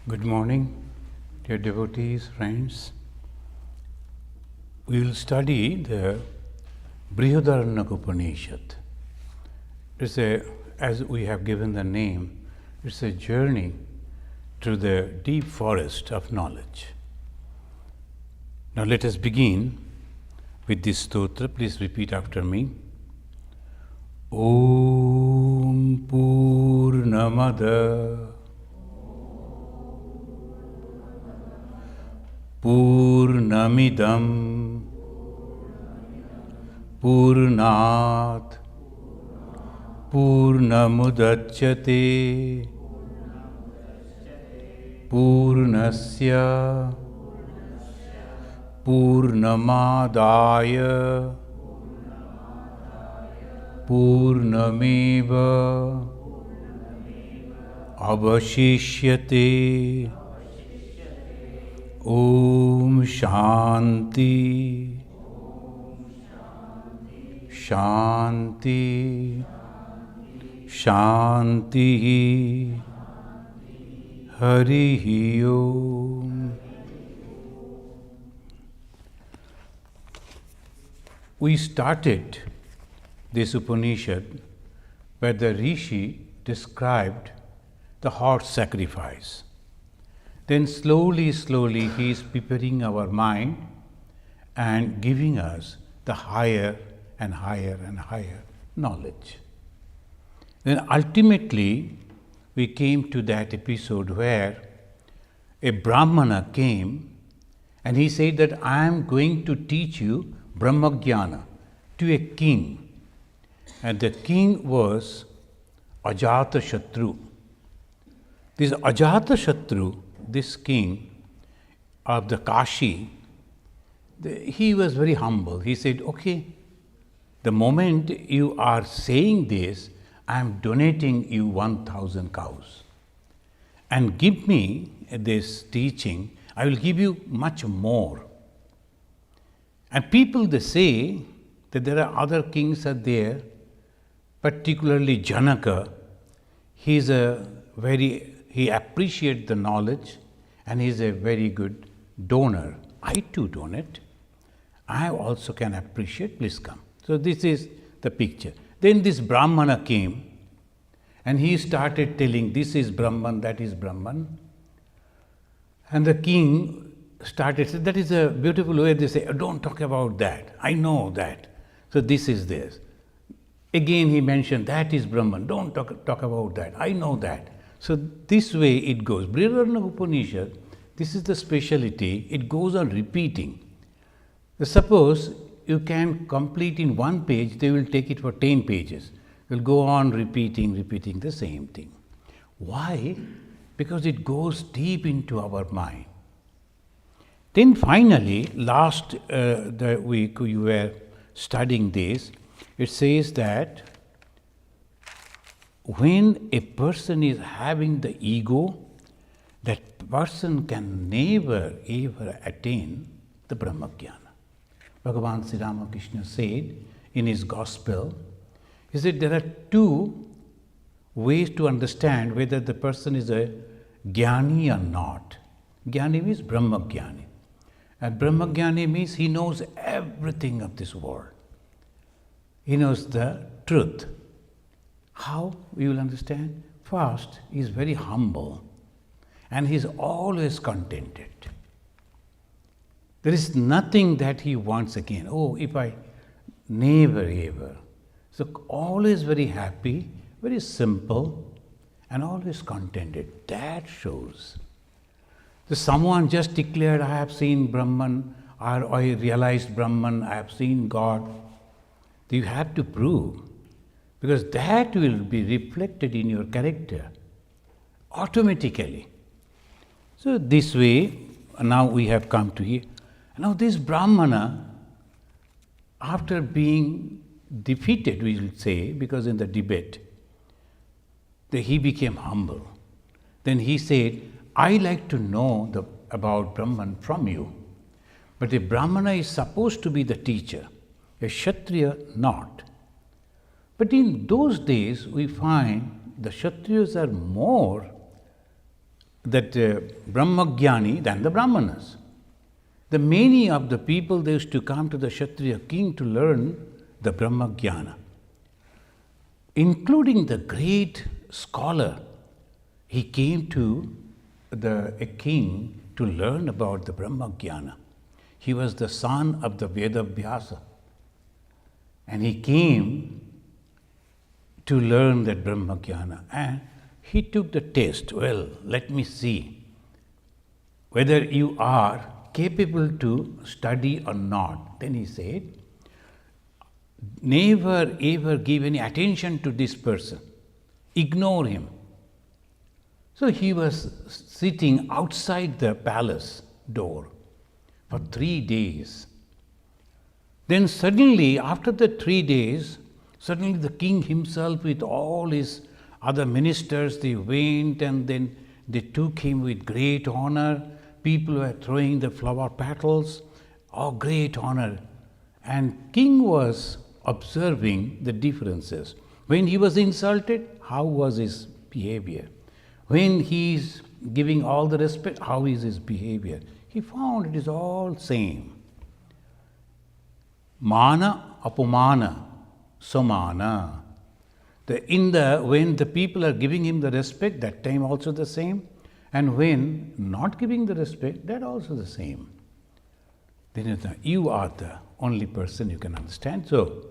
Good morning, dear devotees, friends. We will study the Brhadaranyaka Upanishad. As we have given the name, it's a journey through the deep forest of knowledge. Now let us begin with this stotra. Please repeat after me. Om Purnamada Purnamidam Purnat Purnamudachyate Purnasya Purnamadaya Purnameva Avashishyate. Om Shanti Shanti Shanti Hari Om. We started this Upanishad where the Rishi described the horse sacrifice. Then slowly he is preparing our mind and giving us the higher and higher knowledge. Then ultimately we came to that episode where a Brahmana came and he said that I am going to teach you Brahmajnana to a king. And the king was Ajatashatru. This Ajatashatru, this king of the Kashi, he was very humble. He said, okay, the moment you are saying this, I am donating you 1,000 cows. And give me this teaching, I will give you much more. And people, they say that there are other kings are there, particularly Janaka. He appreciates the knowledge and he is a very good donor. I too donate. I also can appreciate, please come. So this is the picture. Then this Brahmana came and he started telling this is Brahman, that is Brahman. And the king started saying, that is a beautiful way. They say, oh, don't talk about that. I know that. So this is this. Again he mentioned, that is Brahman. Don't talk about that. I know that. So this way it goes. Brhadaranyaka Upanishad, this is the speciality. It goes on repeating. Suppose you can complete in one page, they will take it for 10 pages. Will go on repeating the same thing. Why? Because it goes deep into our mind. Then finally, last the week we were studying this, it says that when a person is having the ego, that person can never ever attain the Brahmajnana. Bhagavan Sri Ramakrishna said in his gospel, he said there are two ways to understand whether the person is a jnani or not. Jnani means Brahmajnani. And Brahmajnani means he knows everything of this world. He knows the truth. How we will understand? First, he is very humble and he is always contented. There is nothing that he wants again. Oh, if I never ever. So always very happy, very simple and always contented. That shows. So someone just declared, I have seen Brahman, or I realized Brahman, I have seen God. You have to prove, because that will be reflected in your character automatically. So this way, now we have come to here. Now this Brahmana, after being defeated, we will say, because in the debate, he became humble. Then he said, I like to know about Brahman from you. But a Brahmana is supposed to be the teacher, a Kshatriya not. But in those days, we find the Kshatriyas are more Brahmagyani than the Brahmanas. The many of the people, they used to come to the Kshatriya king to learn the Brahmagyana, including the great scholar. He came to a king to learn about the Brahmagyana. He was the son of the Vedabhyasa, and he came to learn that Brahmagyana, and he took the test. Well, let me see whether you are capable to study or not. Then he said, never ever give any attention to this person. Ignore him. So he was sitting outside the palace door for 3 days. Then suddenly, after the 3 days, suddenly the king himself with all his other ministers, they went and then they took him with great honor. People were throwing the flower petals. Oh, great honor. And king was observing the differences. When he was insulted, how was his behavior? When he is giving all the respect, how is his behavior? He found it is all same. Mana, apumana, samana. When the people are giving him the respect, that time also the same. And when not giving the respect, that also the same. Then you are the only person you can understand. So,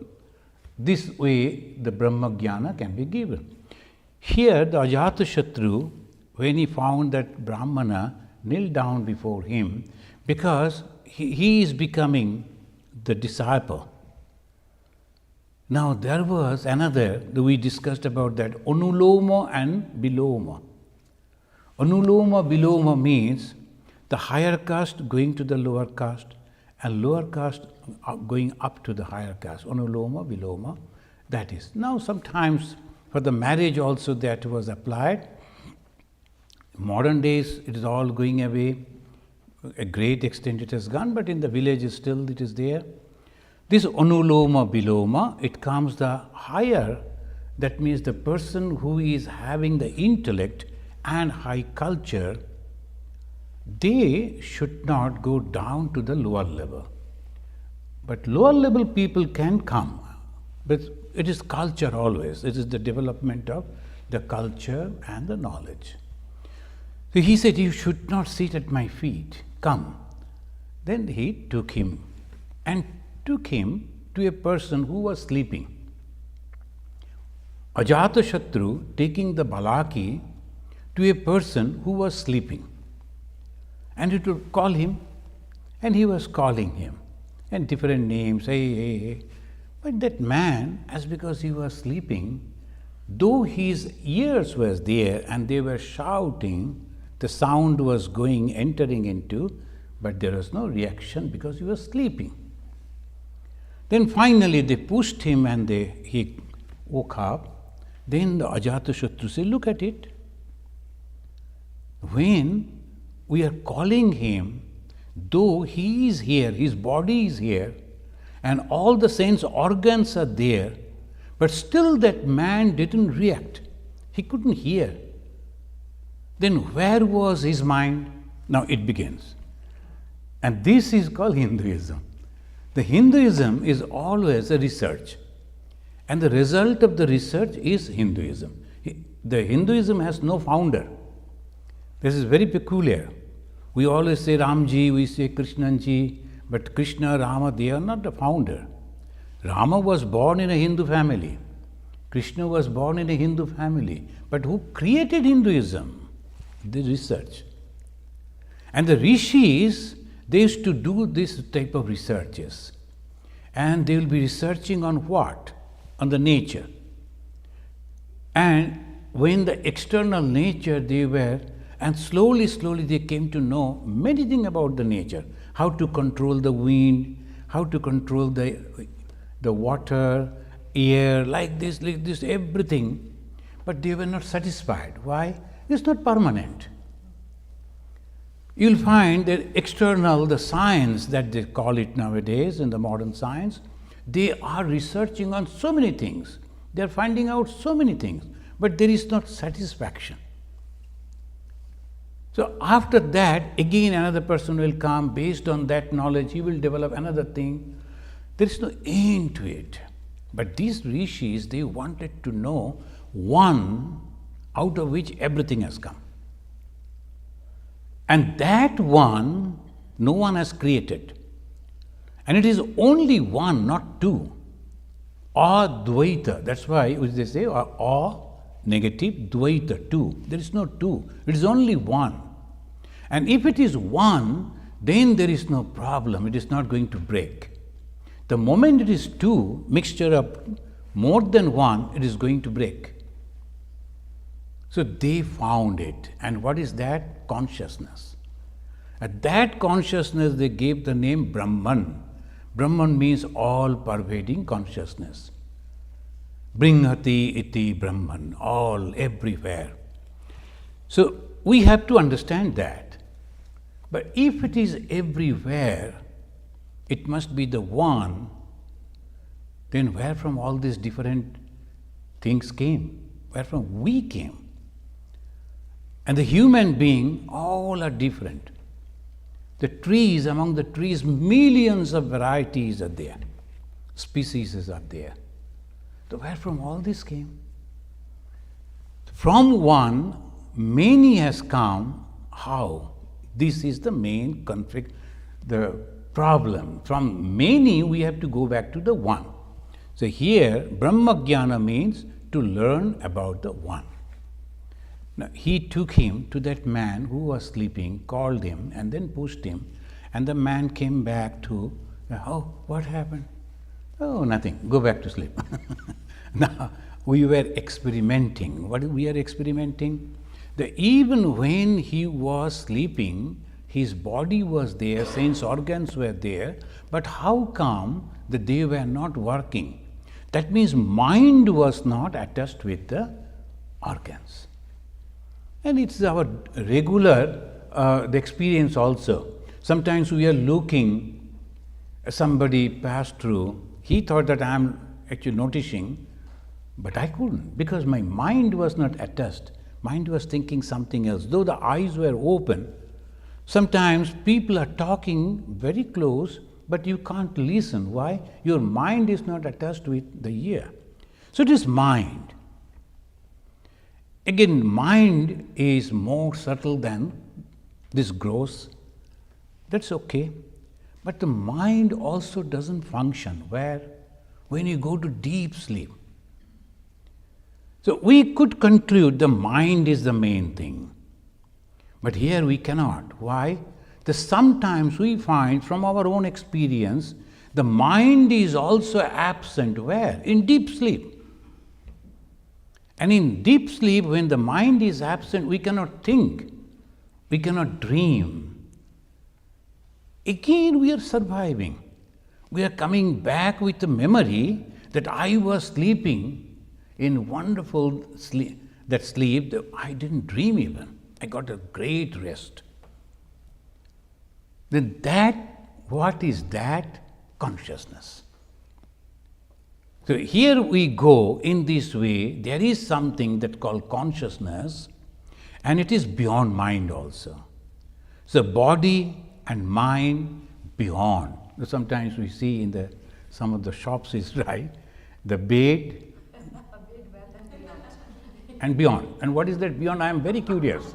this way the Brahmagyana can be given. Here the Ajatashatru, when he found that Brahmana, knelt down before him because he is becoming the disciple. Now there was another, we discussed about that, Anuloma and Viloma. Anuloma Viloma means the higher caste going to the lower caste and lower caste going up to the higher caste. Anuloma Viloma, that is. Now sometimes for the marriage also that was applied. Modern days it is all going away. A great extent it has gone, but in the village still it is there. This Anuloma Viloma, it comes the higher, that means the person who is having the intellect and high culture, they should not go down to the lower level. But lower level people can come, but it is culture always. It is the development of the culture and the knowledge. So he said, you should not sit at my feet, come. Then he took him and took him to a person who was sleeping. Ajatashatru taking the Balaki to a person who was sleeping. And it would call him, and he was calling him, and different names, hey. But that man, as because he was sleeping, though his ears was there and they were shouting, the sound was entering into, but there was no reaction because he was sleeping. Then finally they pushed him and he woke up. Then the Ajatashatru said, look at it. When we are calling him, though he is here, his body is here, and all the sense organs are there, but still that man didn't react. He couldn't hear. Then where was his mind? Now it begins. And this is called Hinduism. The Hinduism is always a research. And the result of the research is Hinduism. The Hinduism has no founder. This is very peculiar. We always say Ramji, we say Krishnanji, but Krishna, Rama, they are not the founder. Rama was born in a Hindu family. Krishna was born in a Hindu family. But who created Hinduism? The research. And the rishis, they used to do this type of researches. And they will be researching on what? On the nature. And when the external nature they were, and slowly they came to know many things about the nature. How to control the wind, how to control the water, air, like this, everything. But they were not satisfied. Why? It's not permanent. You'll find that external, the science that they call it nowadays in the modern science, they are researching on so many things. They are finding out so many things, but there is not satisfaction. So after that, again another person will come, based on that knowledge, he will develop another thing. There is no end to it. But these rishis, they wanted to know one out of which everything has come. And that one, no one has created. And it is only one, not two. Advaita, that's why they say negative, dvaita, two. There is no two, it is only one. And if it is one, then there is no problem, it is not going to break. The moment it is two, mixture of more than one, it is going to break. So they found it. And what is that? Consciousness. At that consciousness, they gave the name Brahman. Brahman means all-pervading consciousness. Bringhati iti Brahman, all, everywhere. So we have to understand that. But if it is everywhere, it must be the one, then where from all these different things came? Where from we came? And the human being, all are different. The trees, among the trees, millions of varieties are there. Species are there. So where from all this came? From one, many has come. How? This is the main conflict, the problem. From many, we have to go back to the one. So here, Brahma-jnana means to learn about the one. Now, he took him to that man who was sleeping, called him, and then pushed him. And the man came back to, oh, what happened? Oh, nothing, go back to sleep. Now, we were experimenting. What we are experimenting? Even when he was sleeping, his body was there, sense organs were there, but how come that they were not working? That means mind was not attached with the organs. And it's our regular the experience also. Sometimes we are looking, somebody passed through, he thought that I am actually noticing, but I couldn't because my mind was not attached. Mind was thinking something else. Though the eyes were open, sometimes people are talking very close, but you can't listen. Why? Your mind is not attached with the ear. So it is mind. Again, mind is more subtle than this gross. That's okay. But the mind also doesn't function where? When you go to deep sleep. So we could conclude the mind is the main thing. But here we cannot. Why? Sometimes we find from our own experience, the mind is also absent where? In deep sleep. And in deep sleep, when the mind is absent, we cannot think, we cannot dream. Again, we are surviving. We are coming back with the memory that I was sleeping in wonderful sleep, that I didn't dream even. I got a great rest. Then what is that? Consciousness. So here we go in this way, there is something that called consciousness, and it is beyond mind also. So body and mind beyond. Sometimes we see in some of the shops is right, the bed and beyond. And what is that beyond? I am very curious.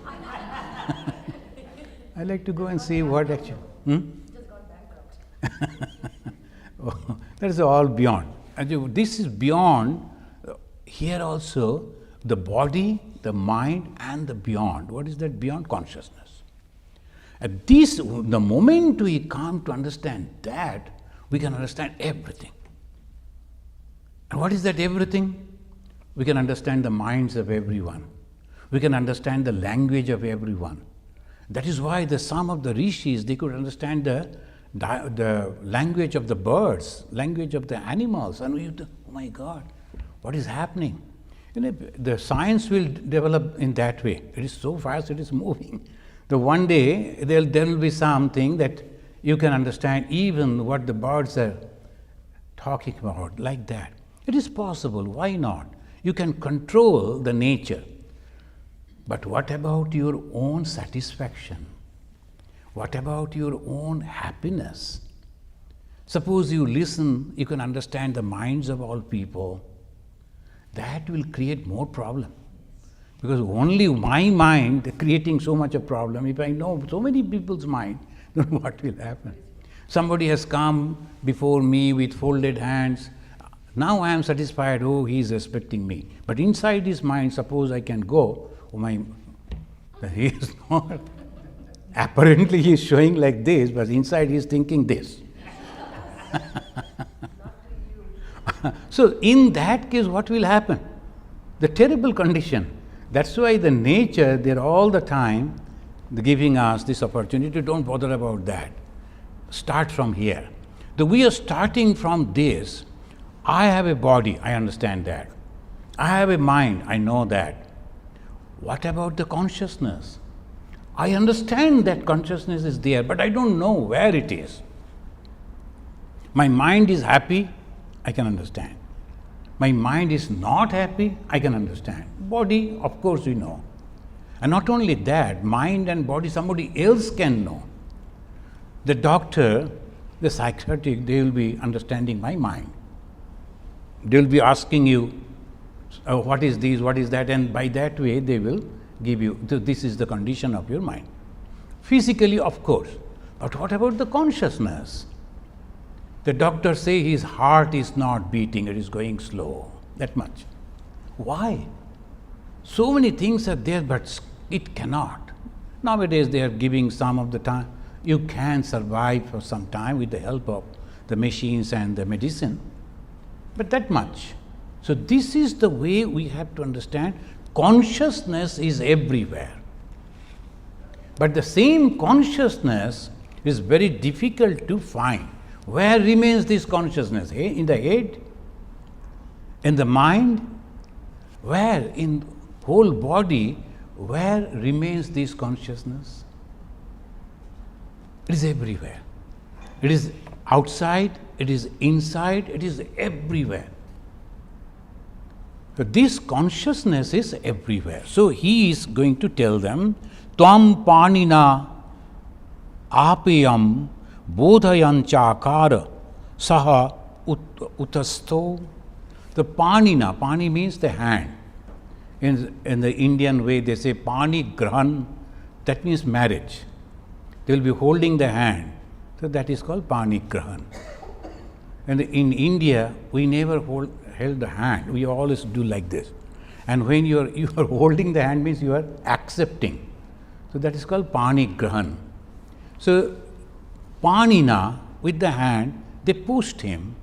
I like to go and see what actually. Just got bankrupt. Oh, that is all beyond. And this is beyond. Here also, the body, the mind, and the beyond. What is that beyond? Consciousness. At this, the moment we come to understand that, we can understand everything. And what is that everything? We can understand the minds of everyone. We can understand the language of everyone. That is why some of the rishis, they could understand the language of the birds, language of the animals. And we think, oh my God, what is happening? The science will develop in that way. It is so fast, it is moving. So one day, there will be something that you can understand even what the birds are talking about, like that. It is possible, why not? You can control the nature. But what about your own satisfaction? What about your own happiness? Suppose you listen, you can understand the minds of all people. That will create more problem. Because only my mind creating so much a problem. If I know so many people's mind, then what will happen? Somebody has come before me with folded hands. Now I am satisfied, oh, he is respecting me. But inside his mind, suppose I can go, he is not. Apparently he is showing like this, but inside he is thinking this. So in that case, what will happen? The terrible condition. That's why the nature, they're all the time giving us this opportunity. Don't bother about that. Start from here. We are starting from this. I have a body, I understand that. I have a mind, I know that. What about the consciousness? I understand that consciousness is there, but I don't know where it is. My mind is happy, I can understand. My mind is not happy, I can understand. Body, of course, we know. And not only that, mind and body, somebody else can know. The doctor, the psychiatric, they will be understanding my mind. They will be asking you, what is this, what is that, and by that way they will give you, this is the condition of your mind. Physically, of course. But what about the consciousness? The doctor say his heart is not beating, it is going slow, that much. Why? So many things are there, but it cannot. Nowadays they are giving some of the time, you can survive for some time with the help of the machines and the medicine, but that much. So this is the way we have to understand, consciousness is everywhere. But the same consciousness is very difficult to find. Where remains this consciousness? In the head? In the mind? Where? In whole body, where remains this consciousness? It is everywhere. It is outside, it is inside, it is everywhere. So this consciousness is everywhere. So he is going to tell them, Tvam panina apayam bodhayanchakara saha utasto. The panina, pani means the hand. In the Indian way they say pani grahan, that means marriage. They will be holding the hand. So that is called pani grahan. And in India, we never held the hand. We always do like this. And when you are holding the hand means you are accepting. So that is called pani grahan. So panina, with the hand, they pushed him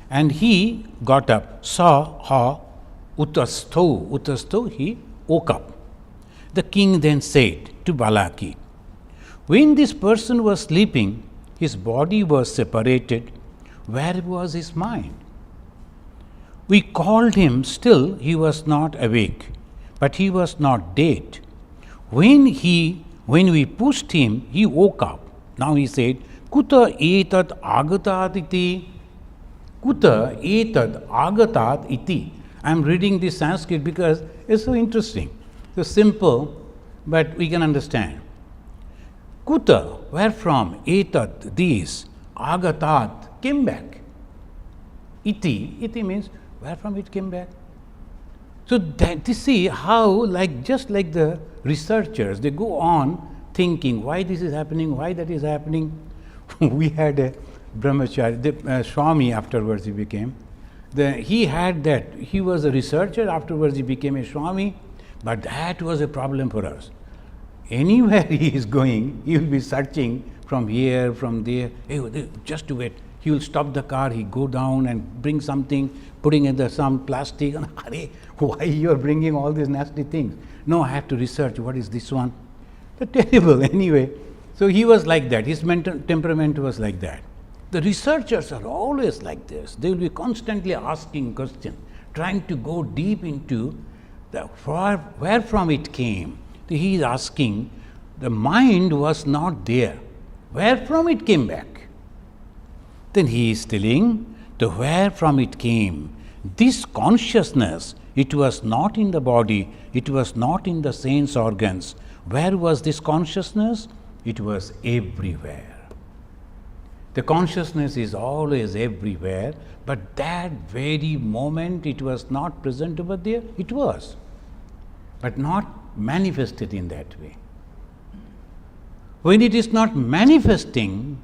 and he got up. Sa ha utasto. Utasto, he woke up. The king then said to Balaji, when this person was sleeping, his body was separated. Where was his mind? We called him, still he was not awake, but he was not dead. When we pushed him, he woke up. Now he said, Kuta etad agatat iti. Kuta etad agatat iti. I am reading this Sanskrit because it's so interesting. So simple, but we can understand. Kuta, where from? Etad, this. Agatat, came back. Iti means where from it came back. So that you see how, just like the researchers, they go on thinking why this is happening, why that is happening. We had a brahmachari, Swami afterwards he became. He was a researcher, afterwards he became a Swami, but that was a problem for us. Anywhere he is going, he will be searching from here, from there. Hey, just to wait. He will stop the car, he go down and bring something, putting in some plastic. And, why you are bringing all these nasty things? No, I have to research. What is this one? So terrible. Anyway, so he was like that. His mental temperament was like that. The researchers are always like this. They will be constantly asking questions, trying to go deep into where from it came. He is asking, the mind was not there. Where from it came back? Then he is telling, where from it came. This consciousness It was not in the body. It was not in the sense organs. Where was this consciousness? It was everywhere. The consciousness is always everywhere, but that very moment it was not present over there, it was, but not manifested in that way. When it is not manifesting,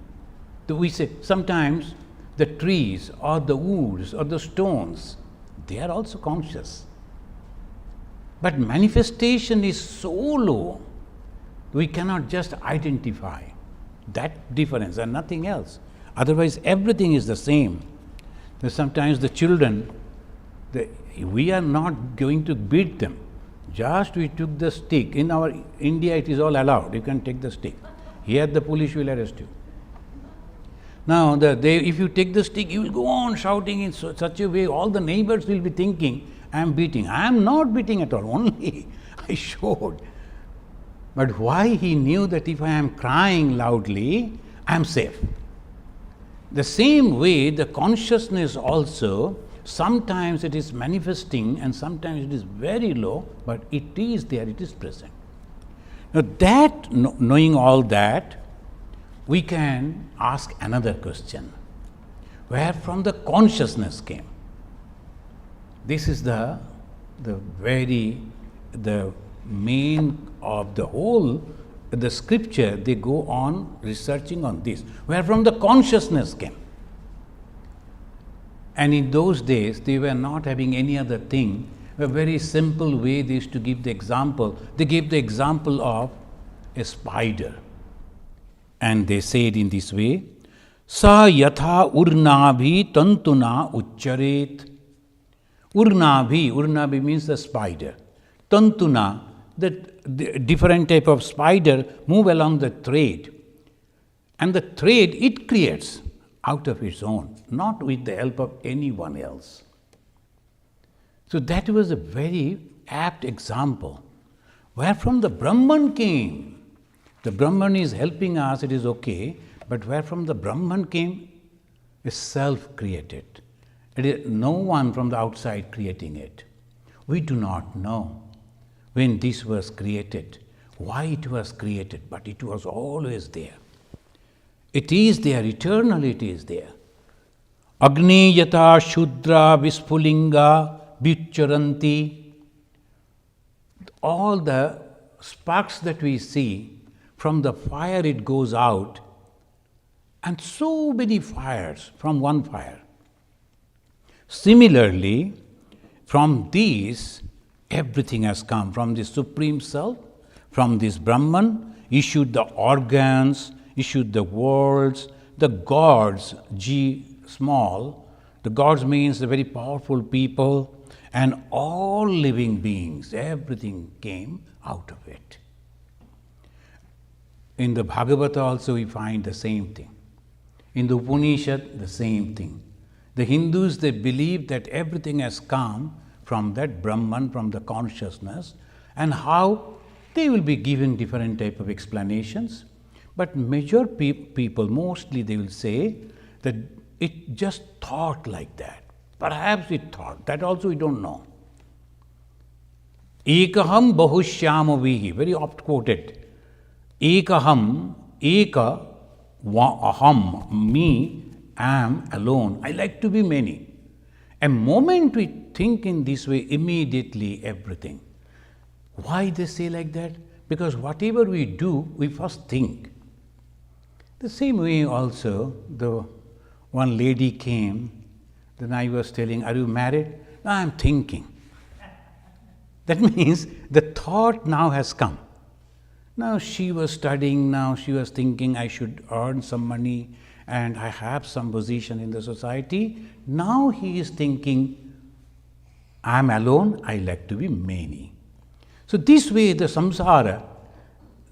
we say sometimes the trees or the woods or the stones, they are also conscious. But manifestation is so low, we cannot just identify that difference and nothing else. Otherwise, everything is the same. Sometimes the children, we are not going to beat them. Just we took the stick. In our India, it is all allowed. You can take the stick. Here, the police will arrest you. Now, if you take the stick, you will go on shouting in such a way, all the neighbors will be thinking, I am beating. I am not beating at all, only I showed. But why? He knew that if I am crying loudly, I am safe. The same way, the consciousness also, sometimes it is manifesting and sometimes it is very low, but it is there, it is present. Now, knowing all that, we can ask another question. Where from the consciousness came? This is the main of the whole, the scripture, they go on researching on this. Where from the consciousness came? And in those days, they were not having any other thing. A very simple way they used to give the example. They gave the example of a spider. And they said in this way, Sa yatha urnabhi tantuna uchcharet. Urnabhi means the spider. Tantuna, the different type of spider move along the thread. And the thread it creates out of its own, not with the help of anyone else. So that was a very apt example. Where from the Brahman came? The Brahman is helping us, it is okay, but where from the Brahman came is self-created. It is no one from the outside creating it. We do not know when this was created, why it was created, but it was always there. It is there, eternally it is there. Agni yata shudra vispulinga vyucharanti. All the sparks that we see, from the fire it goes out, and so many fires from one fire. Similarly, from these, everything has come. From the Supreme Self, from this Brahman, issued the organs, issued the worlds, the gods, G small. The gods means the very powerful people, and all living beings, everything came out of it. In the Bhagavata also we find the same thing. In the Upanishad, the same thing. The Hindus, they believe that everything has come from that Brahman, from the consciousness, and how they will be given different type of explanations. But major people, mostly they will say that it just thought like that. Perhaps it thought, that also we don't know. Ekaham bahushyamavihi, very oft quoted. Ekaham, eka, aham, me, am alone. I like to be many. A moment we think in this way, immediately everything. Why they say like that? Because whatever we do, we first think. The same way also, the one lady came, then I was telling, are you married? No, I am thinking. That means the thought now has come. Now she was studying, now she was thinking I should earn some money and I have some position in the society. Now he is thinking, I am alone, I like to be many. So this way the samsara,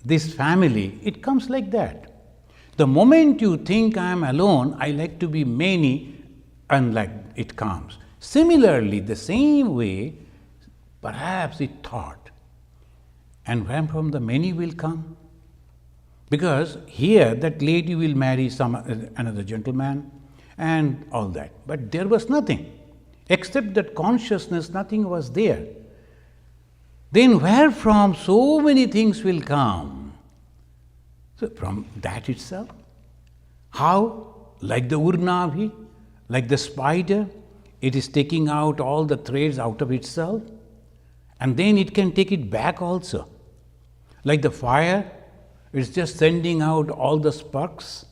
this family, it comes like that. The moment you think I am alone, I like to be many, and like it comes. Similarly, the same way, perhaps it thought. And when from the many will come? Because here that lady will marry another gentleman and all that. But there was nothing. Except that consciousness, nothing was there. Then where from so many things will come? So from that itself. How? Like the Urnavi, like the spider, it is taking out all the threads out of itself, and then it can take it back also. Like the fire, it's just sending out all the sparks.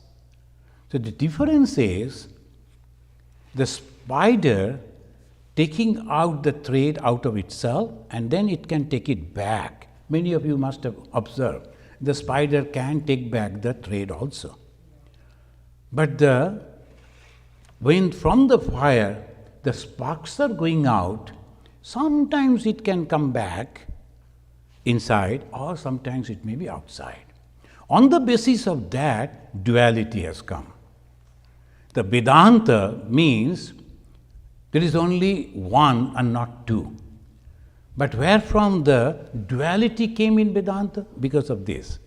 So the difference is the spider taking out the thread out of itself, and then it can take it back. Many of you must have observed the spider can take back the thread also. But when from the fire the sparks are going out, sometimes it can come back inside, or sometimes it may be outside. On the basis of that, duality has come. The Vedanta means there is only one and not two. But where from the duality came in Vedanta? Because of this.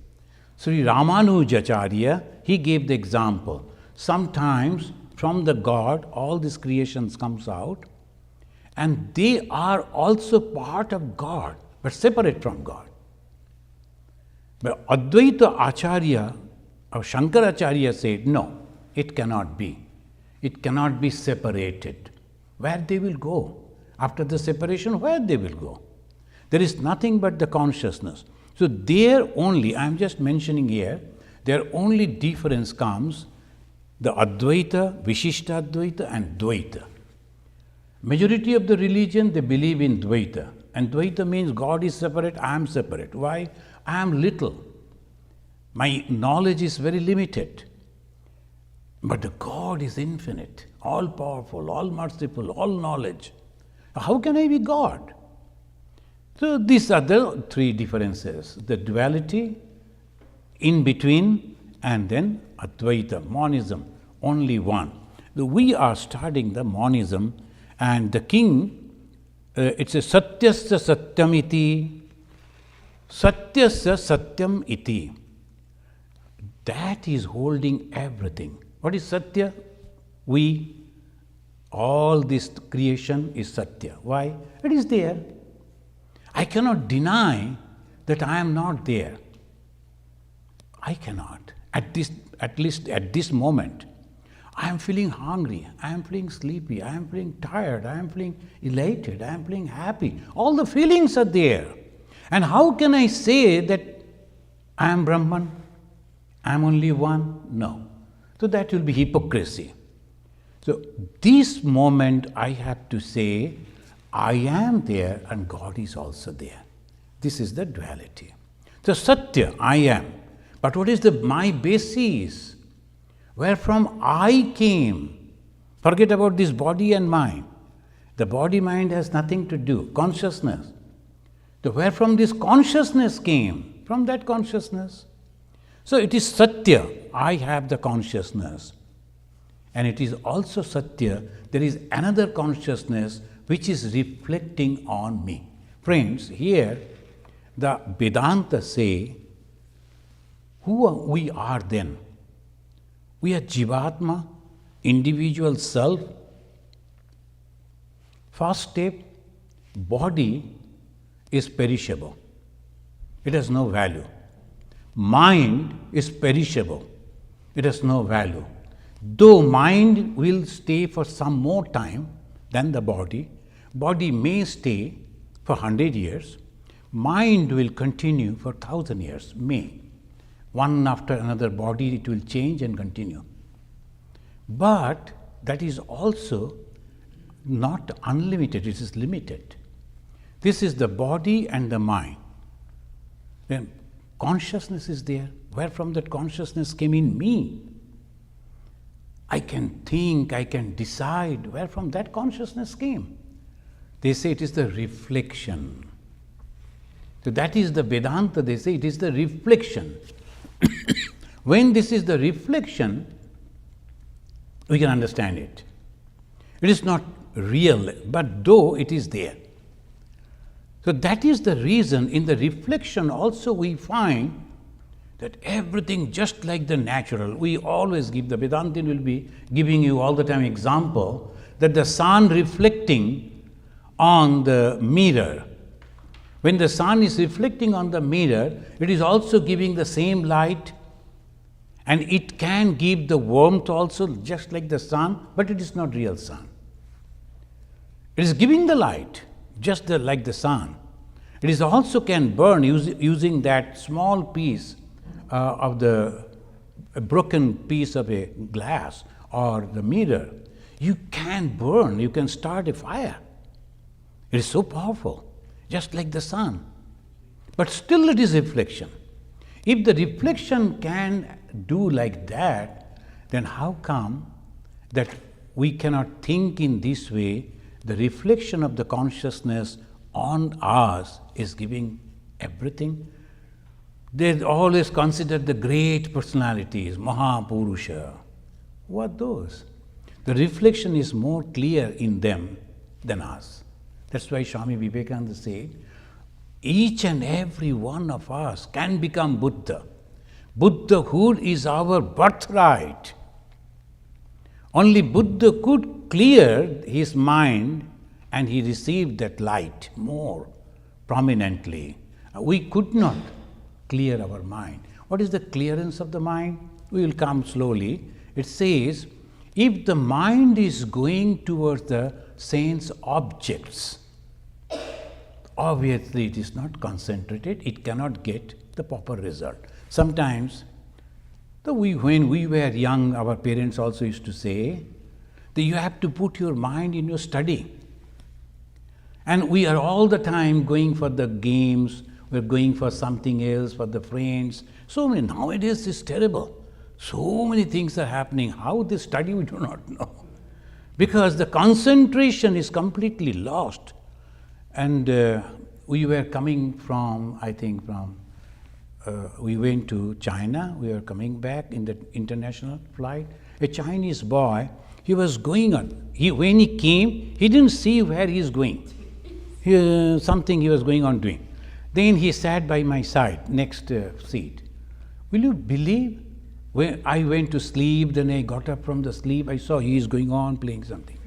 Sri Ramanujacharya, he gave the example. Sometimes from the God, all these creations comes out, and they are also part of God, but separate from God. But Advaita Acharya or Shankaracharya said, no, it cannot be. It cannot be separated. Where they will go? After the separation, where they will go? There is nothing but the consciousness. So there only, I am just mentioning here, their only difference comes the Advaita, Vishishta Advaita and Dvaita. Majority of the religion, they believe in Dvaita. And Dvaita means God is separate, I am separate. Why? I am little. My knowledge is very limited. But the God is infinite, all powerful, all merciful, all knowledge. How can I be God? So these are the three differences. The duality, in between, and then Advaita, monism, only one. We are studying the monism, and the king, it's a Satyasya Satyam iti. Satyasya Satyam iti. That is holding everything. What is Satya? We, all this creation is Satya. Why? It is there. I cannot deny that I am not there. I cannot. At least at this moment, I am feeling hungry, I am feeling sleepy, I am feeling tired, I am feeling elated, I am feeling happy. All the feelings are there. And how can I say that I am Brahman? I am only one? No. So that will be hypocrisy. So this moment I have to say, I am there and God is also there. This is the duality. So Satya, I am. But what is my basis? Where from I came? Forget about this body and mind. The body-mind has nothing to do. Consciousness. So where from this consciousness came? From that consciousness. So it is Satya, I have the consciousness. And it is also Satya, there is another consciousness which is reflecting on me. Friends, here the Vedanta say, who we are then? We are Jivatma, individual self. First step, body is perishable. It has no value. Mind is perishable. It has no value. Though mind will stay for some more time than the body may stay for 100 years, mind will continue for 1,000 years, may. One after another body, it will change and continue. But that is also not unlimited, it is limited. This is the body and the mind. Then consciousness is there. Where from that consciousness came in me? I can think, I can decide where from that consciousness came. They say it is the reflection. So that is the Vedanta, they say it is the reflection. When this is the reflection, we can understand it. It is not real, but though it is there. So that is the reason in the reflection also we find that everything just like the natural. We always give, the Vedantin will be giving you all the time example that the sun reflecting on the mirror. When the sun is reflecting on the mirror, it is also giving the same light, and it can give the warmth also, just like the sun, but it is not real sun. It is giving the light, just like the sun. It is also can burn using that small piece of a broken piece of a glass or the mirror. You can burn, you can start a fire. It is so powerful, just like the sun. But still it is reflection. If the reflection can do like that, then how come that we cannot think in this way? The reflection of the consciousness on us is giving everything. They always consider the great personalities, Mahapurusha. What are those? The reflection is more clear in them than us. That's why Swami Vivekananda said, each and every one of us can become Buddha. Buddhahood is our birthright. Only Buddha could clear his mind, and he received that light more prominently. We could not clear our mind. What is the clearance of the mind? We will come slowly. It says, if the mind is going towards the sense objects, obviously it is not concentrated, it cannot get the proper result. Sometimes, when we were young, our parents also used to say that you have to put your mind in your study. And we are all the time going for the games, we're going for something else, for the friends. So many, nowadays it's terrible. So many things are happening. How they study, we do not know. Because the concentration is completely lost. And we were coming from, we went to China, we were coming back in the international flight. A Chinese boy, he was going on. When he came, he didn't see where he is going. Something he was going on doing. Then he sat by my side, next seat. Will you believe? When I went to sleep, then I got up from the sleep, I saw he is going on playing something.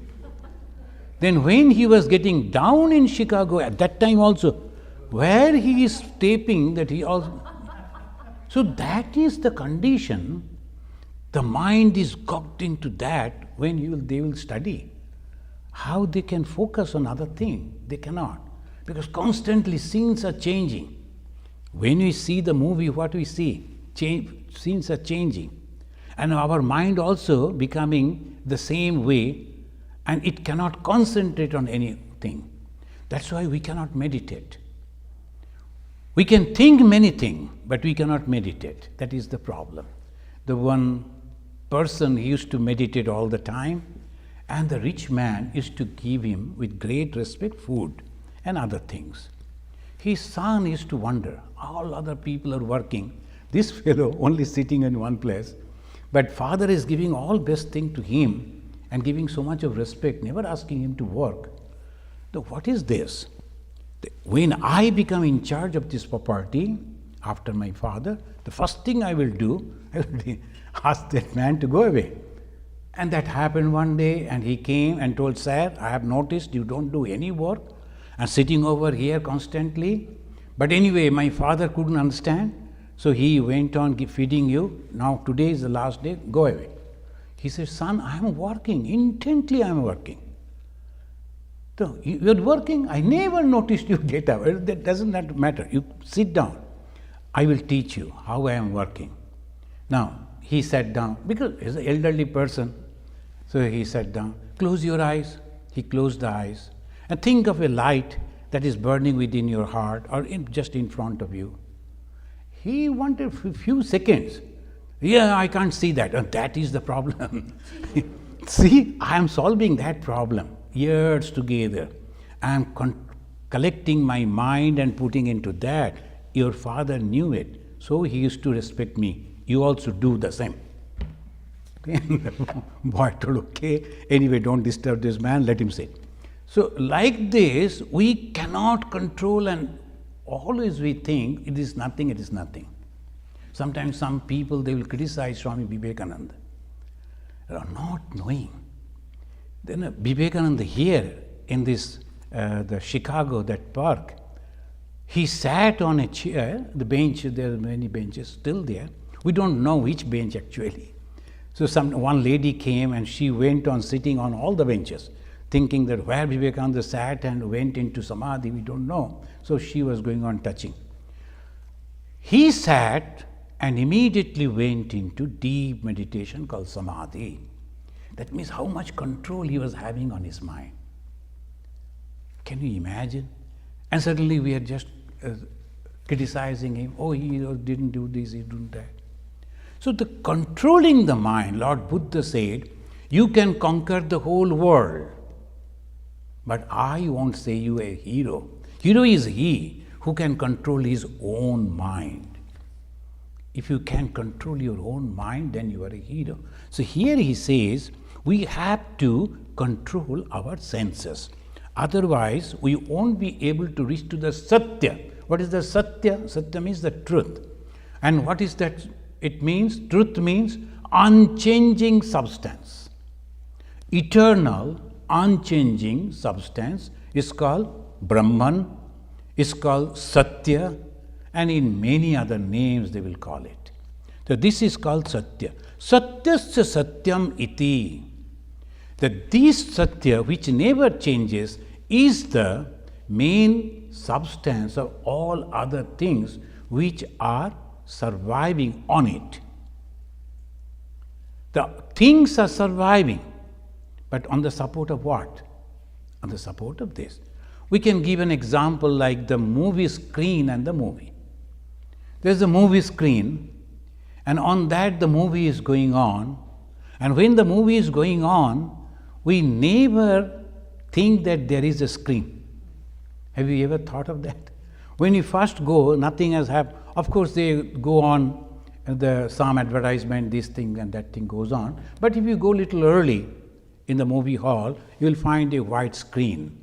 Then when he was getting down in Chicago, at that time also, where he is taping, that he also... So that is the condition. The mind is got into that when they will study. How they can focus on other thing? They cannot. Because constantly scenes are changing. When we see the movie, what we see? Scenes are changing. And our mind also becoming the same way, and it cannot concentrate on anything. That's why we cannot meditate. We can think many things, but we cannot meditate. That is the problem. The one person used to meditate all the time, and the rich man used to give him with great respect food and other things. His son used to wonder, all other people are working, this fellow only sitting in one place, but father is giving all best thing to him and giving so much of respect, never asking him to work. So what is this? When I become in charge of this property, after my father, the first thing I will do, I will ask that man to go away. And that happened one day, and he came and told, sir, I have noticed you don't do any work, and sitting over here constantly. But anyway, my father couldn't understand, so he went on feeding you. Now today is the last day, go away. He said, son, I am working, intently I am working. So you are working, I never noticed you get up. That doesn't matter, you sit down. I will teach you how I am working. Now, he sat down, because he is an elderly person. So he sat down, close your eyes. He closed the eyes. And think of a light that is burning within your heart or just in front of you. He wanted a few seconds. Yeah, I can't see that. And that is the problem. See, I am solving that problem. Years together. I am collecting my mind and putting into that. Your father knew it. So he used to respect me. You also do the same. Okay? And the boy told, okay, anyway, don't disturb this man, let him sit. So like this, we cannot control, and always we think it is nothing, it is nothing. Sometimes some people, they will criticize Swami Vivekananda. They are not knowing. Then Vivekananda here in this, the Chicago, that park, he sat on a chair, the bench, there are many benches still there. We don't know which bench actually. So one lady came and she went on sitting on all the benches, thinking that where Vivekananda sat and went into Samadhi, we don't know. So she was going on touching. He sat and immediately went into deep meditation called Samadhi. That means how much control he was having on his mind. Can you imagine? And suddenly we are just criticizing him. Oh, he didn't do this, he didn't that. So the controlling the mind, Lord Buddha said, you can conquer the whole world, but I won't say you a hero. Hero is he who can control his own mind. If you can control your own mind, then you are a hero. So here he says, we have to control our senses. Otherwise, we won't be able to reach to the Satya. What is the Satya? Satya means the truth. And what is that? It means, truth means unchanging substance. Eternal, unchanging substance is called Brahman, is called Satya, and in many other names they will call it. So this is called Satya. Satyasya Satyam iti. That this Satya, which never changes, is the main substance of all other things which are surviving on it. The things are surviving, but on the support of what? On the support of this. We can give an example like the movie screen and the movie. There's a movie screen, and on that the movie is going on, and when the movie is going on, we never think that there is a screen. Have you ever thought of that? When you first go, nothing has happened. Of course, they go on, some advertisement, this thing and that thing goes on. But if you go little early in the movie hall, you will find a white screen.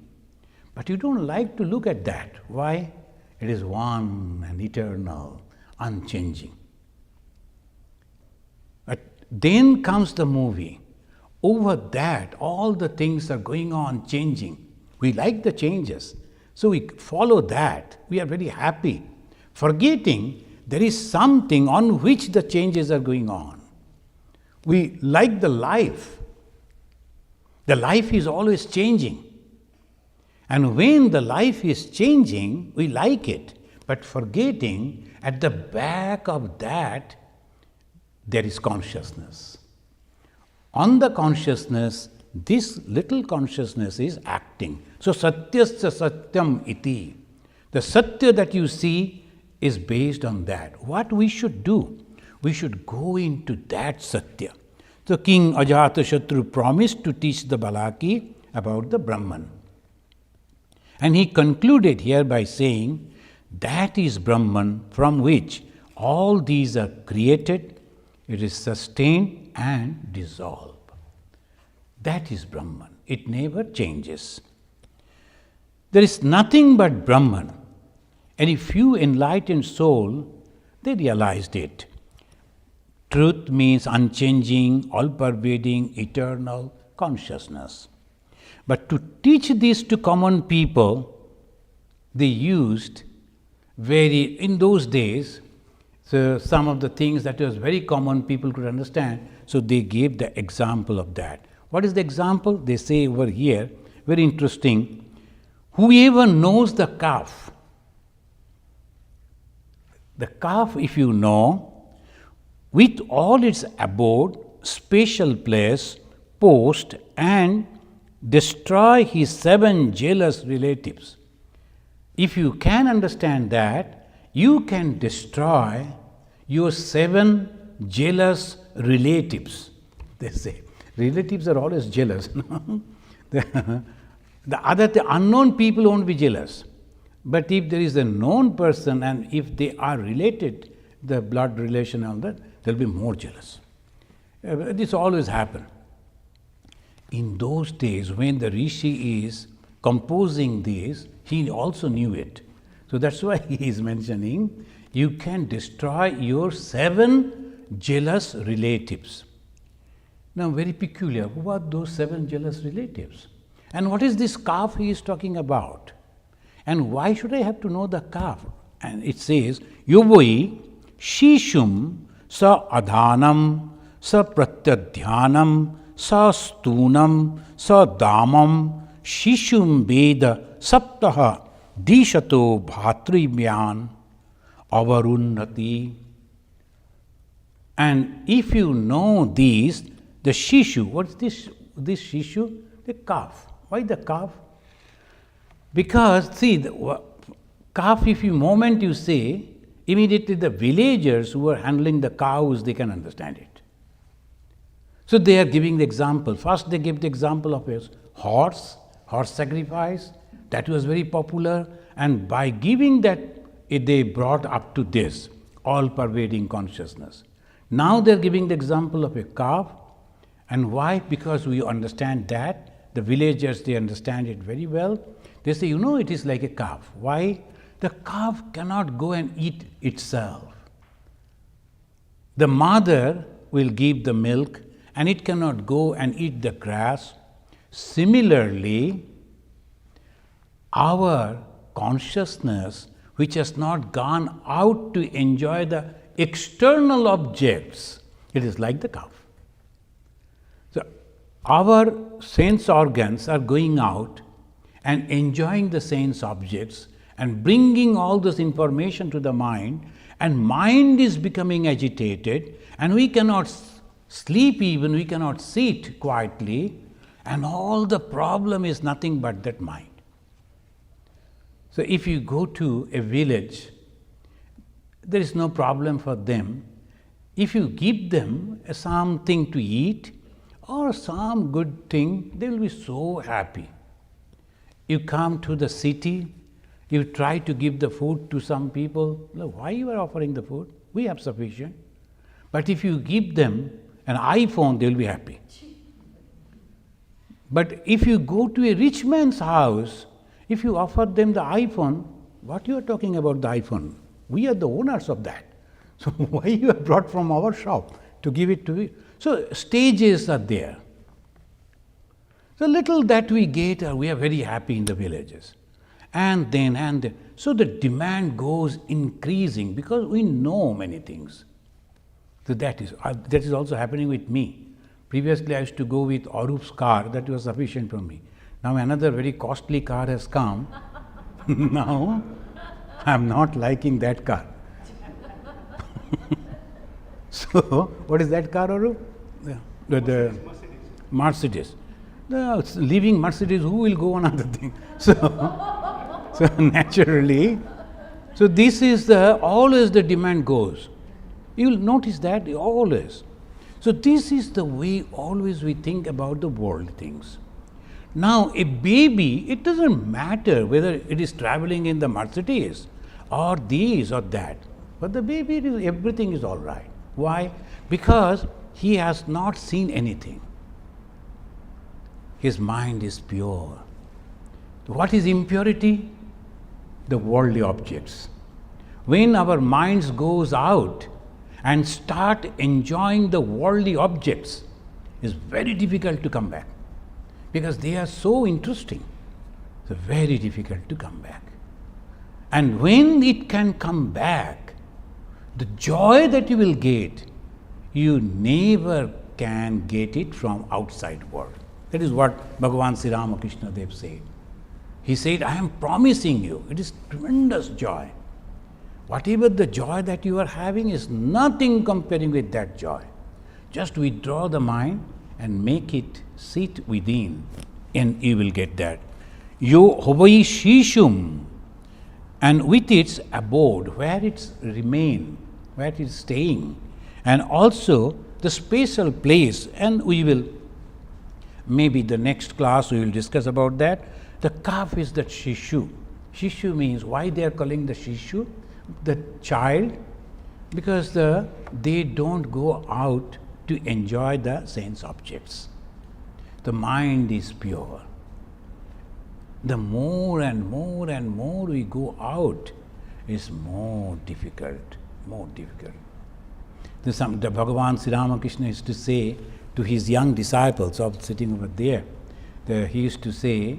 But you don't like to look at that. Why? It is one and eternal, unchanging. But then comes the movie. Over that, all the things are going on changing. We like the changes. So we follow that. We are very happy, forgetting there is something on which the changes are going on. We like the life. The life is always changing. And when the life is changing, we like it, but forgetting at the back of that, there is consciousness. On the consciousness, this little consciousness is acting. So, Satyasya Satyam iti. The Satya that you see is based on that. What we should do? We should go into that Satya. So, King Ajatashatru promised to teach the Balaji about the Brahman. And he concluded here by saying, that is Brahman from which all these are created, it is sustained and dissolved. That is Brahman. It never changes. There is nothing but Brahman. And a few enlightened soul, they realized it. Truth means unchanging, all-pervading, eternal consciousness. But to teach this to common people, they used in those days, so some of the things that was very common people could understand, so they gave the example of that. What is the example? They say over here, very interesting, whoever knows the calf, if you know, with all its abode, special place, post, and destroy his 7 jealous relatives. If you can understand that, you can destroy your 7 jealous relatives. They say, relatives are always jealous. The unknown people won't be jealous. But if there is a known person and if they are related, the blood relation and all that, they'll be more jealous. This always happens. In those days, when the Rishi is composing this, he also knew it. So that's why he is mentioning, you can destroy your 7 jealous relatives. Now, very peculiar. Who are those 7 jealous relatives? And what is this calf he is talking about? And why should I have to know the calf? And it says, Yuvoi shishum sa adhanam sa pratyadhyanam sa stunam sa damam shishum veda saptaha dishato bhatribhyan avarunnati. And if you know these, the shishu, what's this shishu? The calf. Why the calf? Because, see, the calf, if you moment you say, immediately the villagers who are handling the cows, they can understand it. So they are giving the example. First they give the example of a horse sacrifice. That was very popular. And by giving that, they brought up to this, all-pervading consciousness. Now they are giving the example of a calf. And why? Because we understand that. The villagers, they understand it very well. They say, it is like a calf. Why? The calf cannot go and eat itself. The mother will give the milk and it cannot go and eat the grass. Similarly, our consciousness, which has not gone out to enjoy the external objects, it is like the calf. So, our sense organs are going out and enjoying the sense objects and bringing all this information to the mind, and mind is becoming agitated, and we cannot sleep even, we cannot sit quietly, and all the problem is nothing but that mind. So if you go to a village, there is no problem for them. If you give them something to eat or some good thing, they will be so happy. You come to the city, you try to give the food to some people. Look, why you are offering the food? We have sufficient. But if you give them an iPhone, they will be happy. But if you go to a rich man's house, if you offer them the iPhone, what you are talking about the iPhone? We are the owners of that. So why you have brought from our shop to give it to you? So stages are there. So little that we get, we are very happy in the villages. And then. So the demand goes increasing because we know many things. So that is also happening with me. Previously I used to go with Arup's car, that was sufficient for me. Now another very costly car has come. Now I am not liking that car. So what is that car, Arup? The Mercedes. Leaving Mercedes, who will go on other thing? So naturally, so this is always the demand goes. You will notice that always. So this is the way always we think about the world things. Now a baby, it doesn't matter whether it is traveling in the Mercedes or this or that. But the baby, everything is all right. Why? Because he has not seen anything. His mind is pure. What is impurity? The worldly objects. When our minds goes out and start enjoying the worldly objects, it's very difficult to come back because they are so interesting. It's very difficult to come back. And when it can come back, the joy that you will get, you never can get it from outside world. That is what Bhagavan Sri Ramakrishna Dev said. He said, I am promising you, it is tremendous joy. Whatever the joy that you are having is nothing comparing with that joy. Just withdraw the mind and make it sit within, and you will get that. Yo hovai shishum, and with its abode, where it's remain, where it is staying, and also the spatial place, and we will, maybe the next class we will discuss about that. The calf is that shishu. Shishu means, why they are calling the shishu, the child? Because they don't go out to enjoy the sense objects. The mind is pure. The more and more and more we go out, is more difficult, more difficult. The Bhagavan Sri Ramakrishna used to say, to his young disciples of sitting over there, he used to say,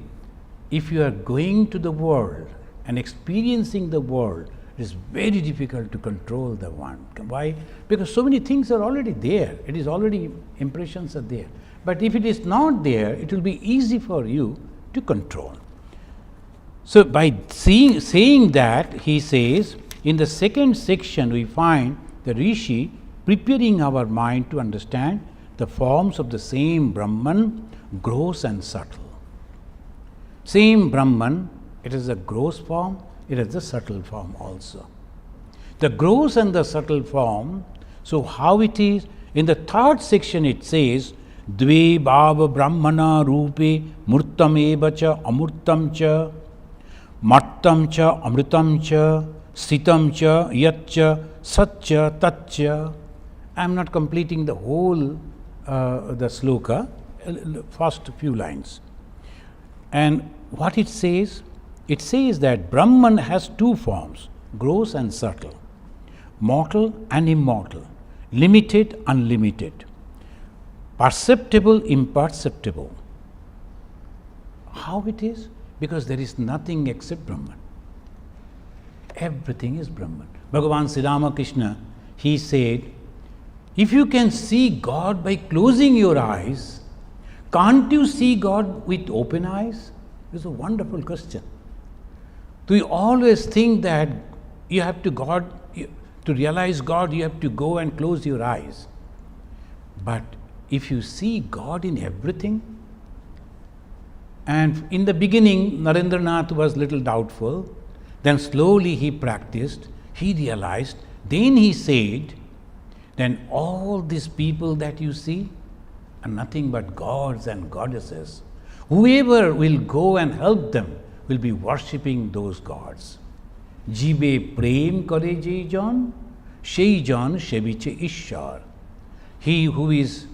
if you are going to the world and experiencing the world, it is very difficult to control the one. Why? Because so many things are already there. It is already, impressions are there. But if it is not there, it will be easy for you to control. So by saying that, he says, in the second section we find the Rishi preparing our mind to understand the forms of the same Brahman, gross and subtle. Same Brahman, it is a gross form, it is a subtle form also. The gross and the subtle form, so how it is? In the third section it says, Dve bhava brahmana rupe murtam eva cha amurtam cha mattam cha amritam cha sitam cha yat cha sat cha tat cha. I am not completing the whole the sloka, first few lines. And what it says? It says that Brahman has two forms, gross and subtle, mortal and immortal, limited, unlimited, perceptible, imperceptible. How it is? Because there is nothing except Brahman. Everything is Brahman. Bhagavan Sri Ramakrishna, he said, if you can see God by closing your eyes, can't you see God with open eyes? It's a wonderful question. Do you always think that you have to realize God, you have to go and close your eyes? But if you see God in everything, and in the beginning Narendranath was little doubtful, then slowly he practiced, he realized, then he said, then all these people that you see are nothing but gods and goddesses. Whoever will go and help them will be worshipping those gods. Jibe prem kare je jan, shei jan sheviche ishar. He who is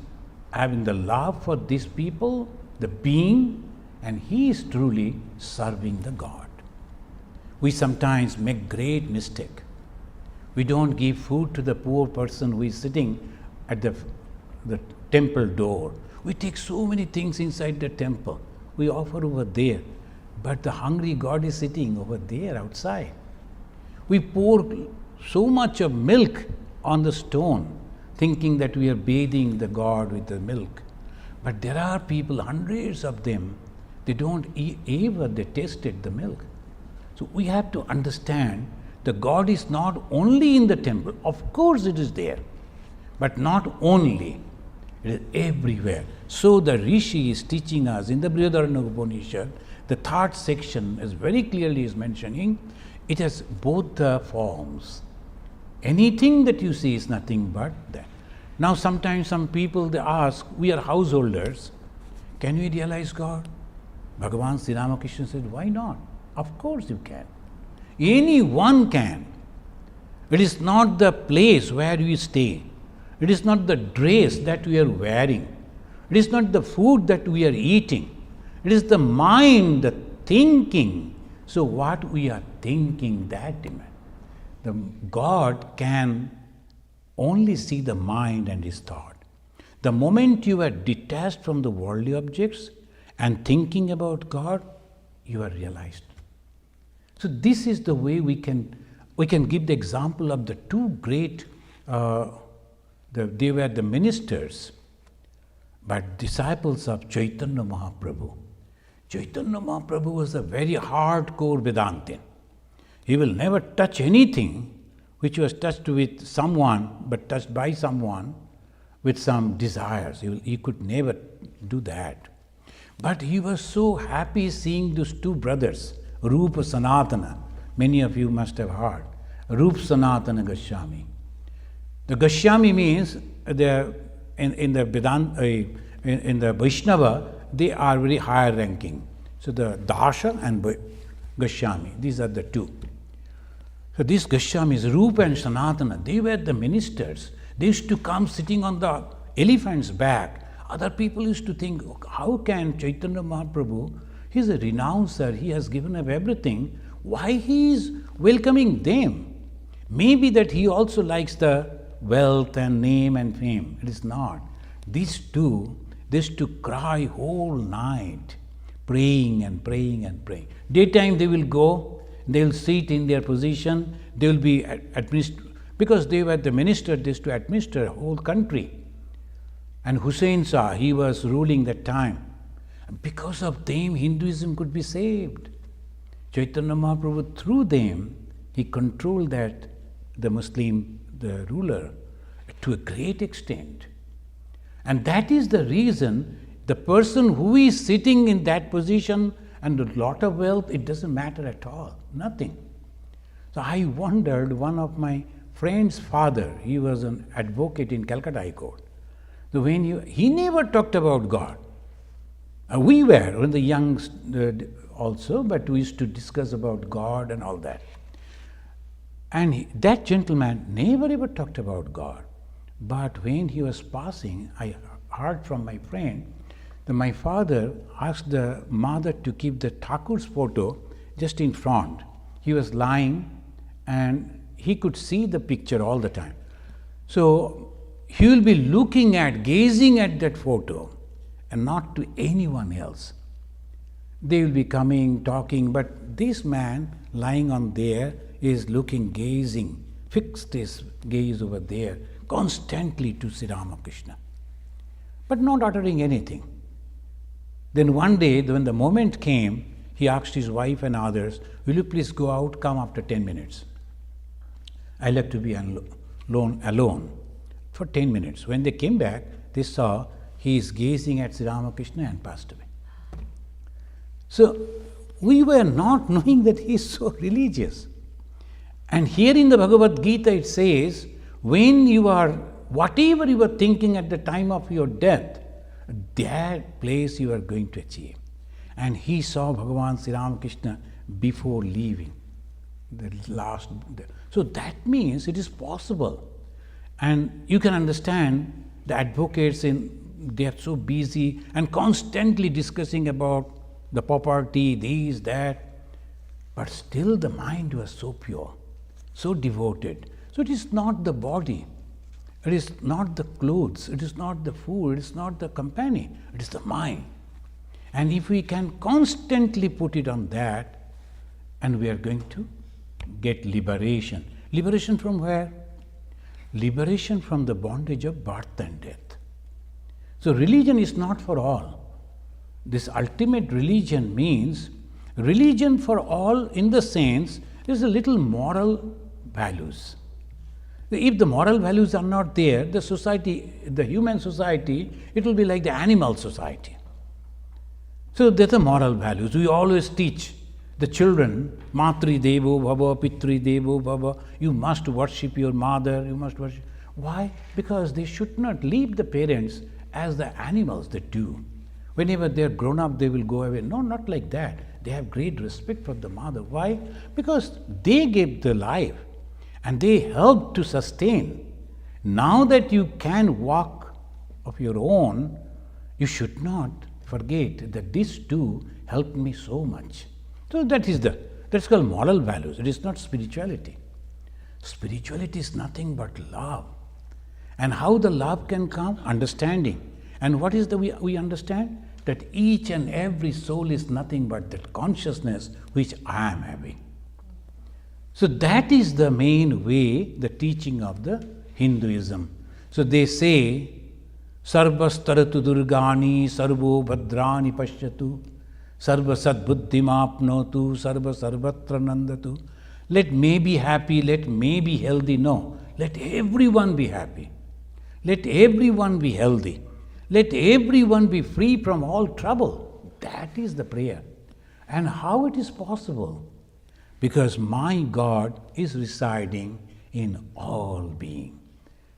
having the love for these people, the being, and he is truly serving the God. We sometimes make great mistake. We don't give food to the poor person who is sitting at the temple door. We take so many things inside the temple. We offer over there. But the hungry God is sitting over there outside. We pour so much of milk on the stone, thinking that we are bathing the God with the milk. But there are people, hundreds of them, they don't ever they tasted the milk. So we have to understand the God is not only in the temple. Of course it is there, but not only. It is everywhere. So the Rishi is teaching us in the Brhadaranyaka Upanishad, the third section is very clearly is mentioning, it has both the forms. Anything that you see is nothing but that. Now sometimes some people they ask, we are householders, can we realize God? Bhagavan Sri Ramakrishna said, why not? Of course you can. Anyone can. It is not the place where we stay. It is not the dress that we are wearing. It is not the food that we are eating. It is the mind, the thinking. So what we are thinking, that demand. The God can only see the mind and his thought. The moment you are detached from the worldly objects and thinking about God, you are realized. So this is the way we can give the example of the two great, they were the ministers, but disciples of Chaitanya Mahaprabhu. Chaitanya Mahaprabhu was a very hardcore Vedantin. He will never touch anything which was touched with someone, but touched by someone with some desires. He could never do that. But he was so happy seeing those two brothers, Rupa Sanatana. Many of you must have heard. Rupa Sanatana Goswami. The Goswami means in the Vaishnava, they are very higher ranking. So the Dasha and Goswami, these are the two. So these Goswamis, Rupa and Sanatana, they were the ministers. They used to come sitting on the elephant's back. Other people used to think, how can Chaitanya Mahaprabhu, he is a renouncer, he has given up everything, why he is welcoming them? Maybe that he also likes the wealth and name and fame. It is not. These two, they used to cry whole night, praying and praying and praying. Daytime they will go, they will sit in their position, they will be because they were the minister, they used to administer a whole country. And Hussain Shah, he was ruling that time. Because of them, Hinduism could be saved. Chaitanya Mahaprabhu, through them, he controlled that, the Muslim, the ruler, to a great extent. And that is the reason the person who is sitting in that position and a lot of wealth, it doesn't matter at all, nothing. So I wondered, one of my friend's father, he was an advocate in Calcutta High Court. So when he never talked about God. We were, when the young also, but we used to discuss about God and all that. And that gentleman never ever talked about God. But when he was passing, I heard from my friend that my father asked the mother to keep the Thakur's photo just in front. He was lying and he could see the picture all the time. So he will be looking at, gazing at that photo and not to anyone else. They will be coming, talking, but this man lying on there is looking, gazing, fixed his gaze over there, constantly to Sri Ramakrishna, but not uttering anything. Then one day, when the moment came, he asked his wife and others, "Will you please go out, come after 10 minutes. I like to be alone for 10 minutes. When they came back, they saw he is gazing at Sri Ramakrishna and passed away. So we were not knowing that he is so religious. And here in the Bhagavad Gita it says, when you are, whatever you were thinking at the time of your death, that place you are going to achieve. And he saw Bhagavan Sri Ramakrishna before leaving. So that means it is possible. And you can understand the advocates, they are so busy and constantly discussing about the property, this, that. But still the mind was so pure, so devoted. So it is not the body, it is not the clothes, it is not the food, it is not the companion, it is the mind. And if we can constantly put it on that, and we are going to get liberation. Liberation from where? Liberation from the bondage of birth and death. So religion is not for all. This ultimate religion means religion for all in the sense there's a little moral values. If the moral values are not there, the society, the human society, it will be like the animal society. So there's the moral values. We always teach the children, Matri Devo Bhava, Pitri Devo Bhava, you must worship your mother, you must worship. Why? Because they should not leave the parents as the animals that do. Whenever they are grown up, they will go away. No, not like that. They have great respect for the mother. Why? Because they gave the life and they help to sustain. Now that you can walk of your own, you should not forget that these two helped me so much. So that's called moral values. It is not spirituality. Spirituality is nothing but love. And how the love can come? Understanding. And what is the we understand? That each and every soul is nothing but that consciousness which I am having. So that is the main way, the teaching of the Hinduism. So they say, Sarvastaratu Durgani, Sarvo Bhadrani Pashyatu, Sarva Sadbuddhimapnotu, Sarva Sarvatra Nandatu. Let me be happy, let me be healthy. No, let everyone be happy. Let everyone be healthy. Let everyone be free from all trouble. That is the prayer. And how it is possible? Because my God is residing in all being.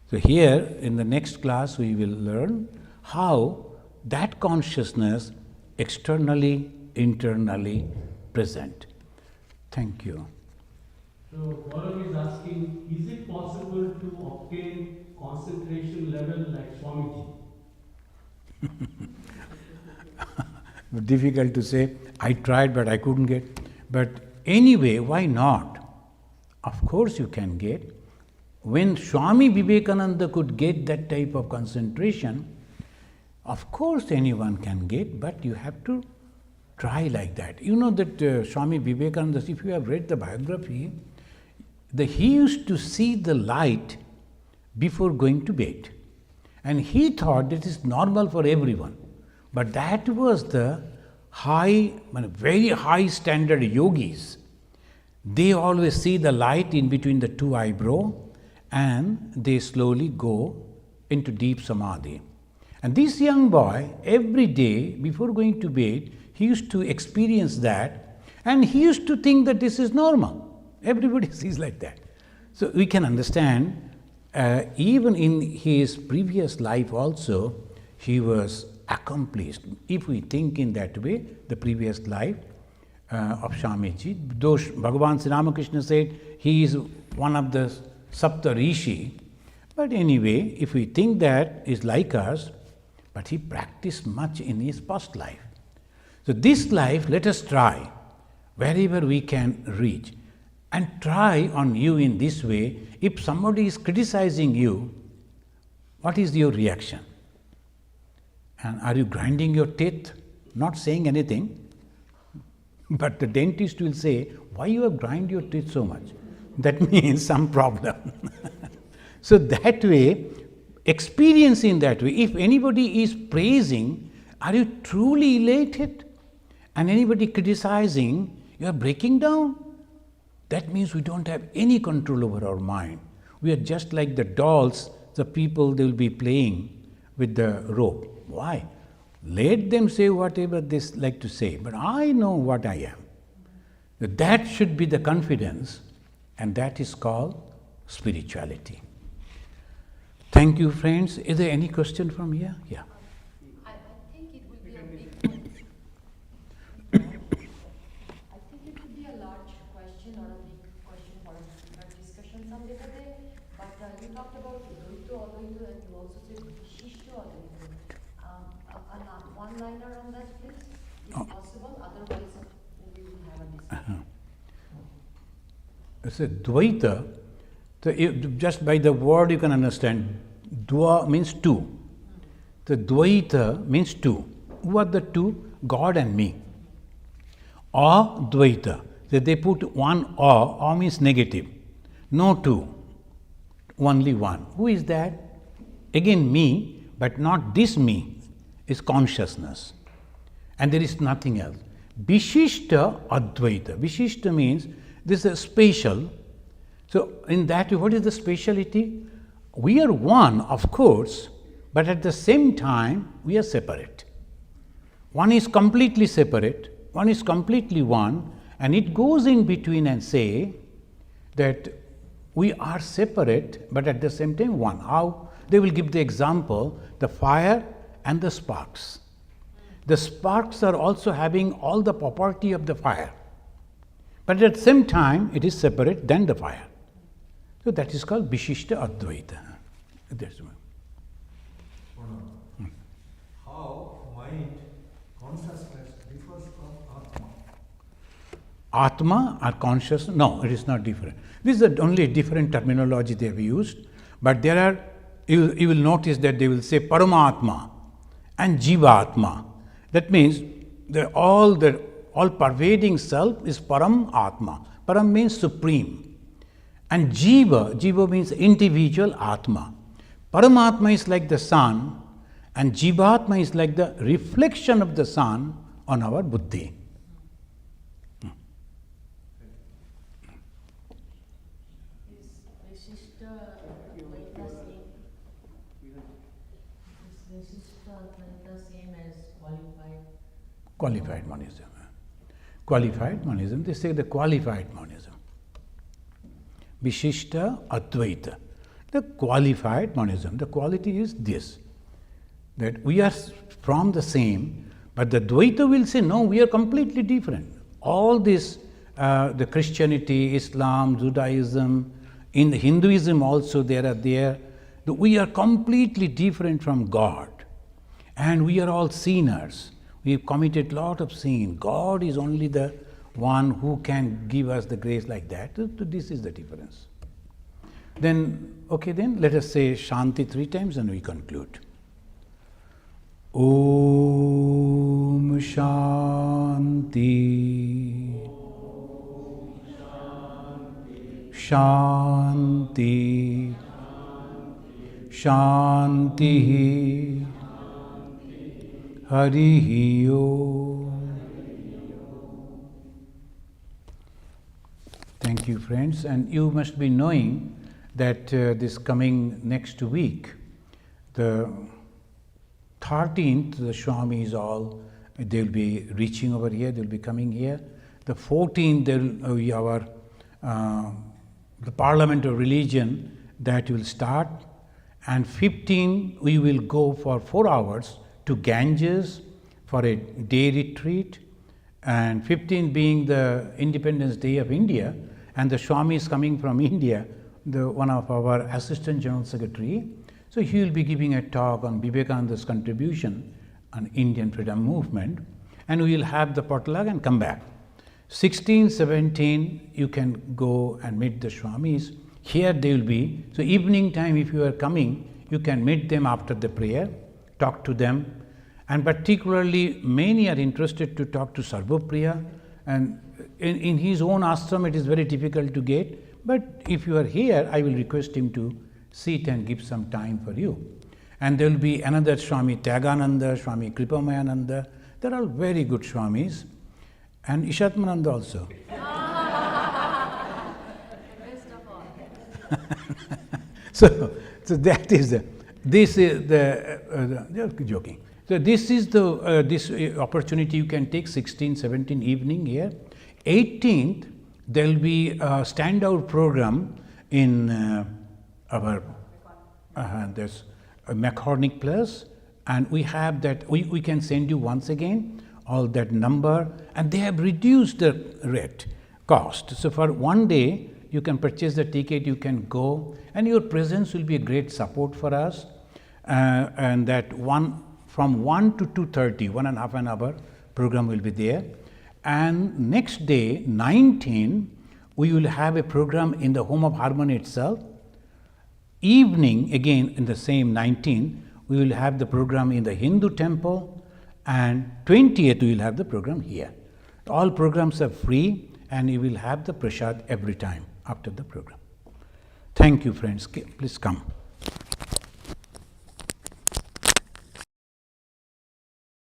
So here in the next class we will learn how that consciousness externally, internally present. Thank you. So Gaurav is asking, is it possible to obtain concentration level like Swamiji? Difficult to say. I tried but I couldn't get. But anyway, why not? Of course you can get. When Swami Vivekananda could get that type of concentration, Of course, anyone can get, but you have to try like that. You know that Swami Vivekananda, if you have read the biography, he used to see the light before going to bed. And he thought that is normal for everyone. But that was the very high standard yogis. They always see the light in between the two eyebrows and they slowly go into deep samadhi. And this young boy, every day before going to bed, he used to experience that and he used to think that this is normal. Everybody sees like that. So we can understand, even in his previous life also, he was accomplished. If we think in that way, the previous life of Swamiji, though Bhagavan Sri Ramakrishna said he is one of the Sapta Rishi, but anyway, if we think that is like us, but he practiced much in his past life. So this life, let us try wherever we can reach and try on you in this way. If somebody is criticizing you, what is your reaction? And are you grinding your teeth, not saying anything? But the dentist will say, why you have grind your teeth so much? That means some problem. So that way, experiencing that way, if anybody is praising, are you truly elated? And anybody criticizing, you are breaking down. That means we don't have any control over our mind. We are just like the dolls, the people, they will be playing with the rope. Why? Let them say whatever they like to say, but I know what I am. That should be the confidence, and that is called spirituality. Thank you, friends. Is there any question from here? Yeah. I think it will be a big I think it would be a large question or a big question for a discussion some other day. But you talked about Dvaita, Advaita, and you also said Vishishta Advaita. One-liner on that, please, if possible. Otherwise, we will have a discussion. It's a Dvaita. So just by the word you can understand, Dva means two. The Dvaita means two. Who are the two? God and me. Advaita. So they put one A means negative. No two. Only one. Who is that? Again me, but not this me, is consciousness. And there is nothing else. Vishishta Advaita. Vishishta means this is special. So in that way, what is the speciality? We are one, of course, but at the same time, we are separate. One is completely separate, one is completely one, and it goes in between and say that we are separate, but at the same time one. How? They will give the example, the fire and the sparks. The sparks are also having all the property of the fire, but at the same time, it is separate than the fire. So that is called Vishishta Advaita. That's one. How mind consciousness differs from Atma? Atma or consciousness? No, it is not different. This is the only different terminology they have used, but there are, you will notice that they will say Paramatma and Jivatma. That means all pervading self is Param Atma. Param means supreme. And Jiva means individual Atma. Paramatma is like the sun, and Jivatma is like the reflection of the sun on our buddhi. Is Vishishta Advaita same? Is Vishishta Advaita same as qualified? Qualified monism. Qualified monism, they say the qualified monism. Vishishta Advaita. The qualified monism, the quality is this, that we are from the same, but the Dvaita will say, no, we are completely different. All this, the Christianity, Islam, Judaism, in Hinduism also there are there, we are completely different from God. And we are all sinners. We have committed a lot of sin. God is only the one who can give us the grace like that. So this is the difference. Then, okay, then let us say Shanti 3 times and we conclude. Om Shanti. Shanti. Shanti. Harihi Om. Thank you, friends. And you must be knowing that this coming next week, the 13th, the Swamis all, they will be reaching over here, they will be coming here. The 14th, there will be our, the Parliament of Religion, that will start. And 15th, we will go for 4 hours to Ganges for a day retreat. And 15th being the Independence Day of India, and the Swami is coming from India, one of our Assistant General Secretary. So he will be giving a talk on Vivekananda's contribution on Indian freedom movement, and we will have the potluck and come back. 16, 17, you can go and meet the Swamis. Here they will be. So evening time, if you are coming, you can meet them after the prayer, talk to them. And particularly, many are interested to talk to Sarvapriya. And in his own ashram, it is very difficult to get. But if you are here, I will request him to sit and give some time for you. And there will be another Swami Tyagananda, Swami Kripamayananda. They are all very good Swamis. And Ishatmananda also. So that is this is the joking. So this is the this opportunity you can take 16, 17 evening here. 18th there will be a standout program in our there's a Mechanic Plus, and we have that we can send you once again all that number, and they have reduced the rate cost. So for one day you can purchase the ticket, you can go, and your presence will be a great support for us. And that from 1 to 2:30, 1.5 an hour program will be there. And next day, 19, we will have a program in the Home of Harmony itself. Evening, again in the same 19, we will have the program in the Hindu temple, and 20th we will have the program here. All programs are free, and you will have the prasad every time after the program. Thank you, friends. Please come.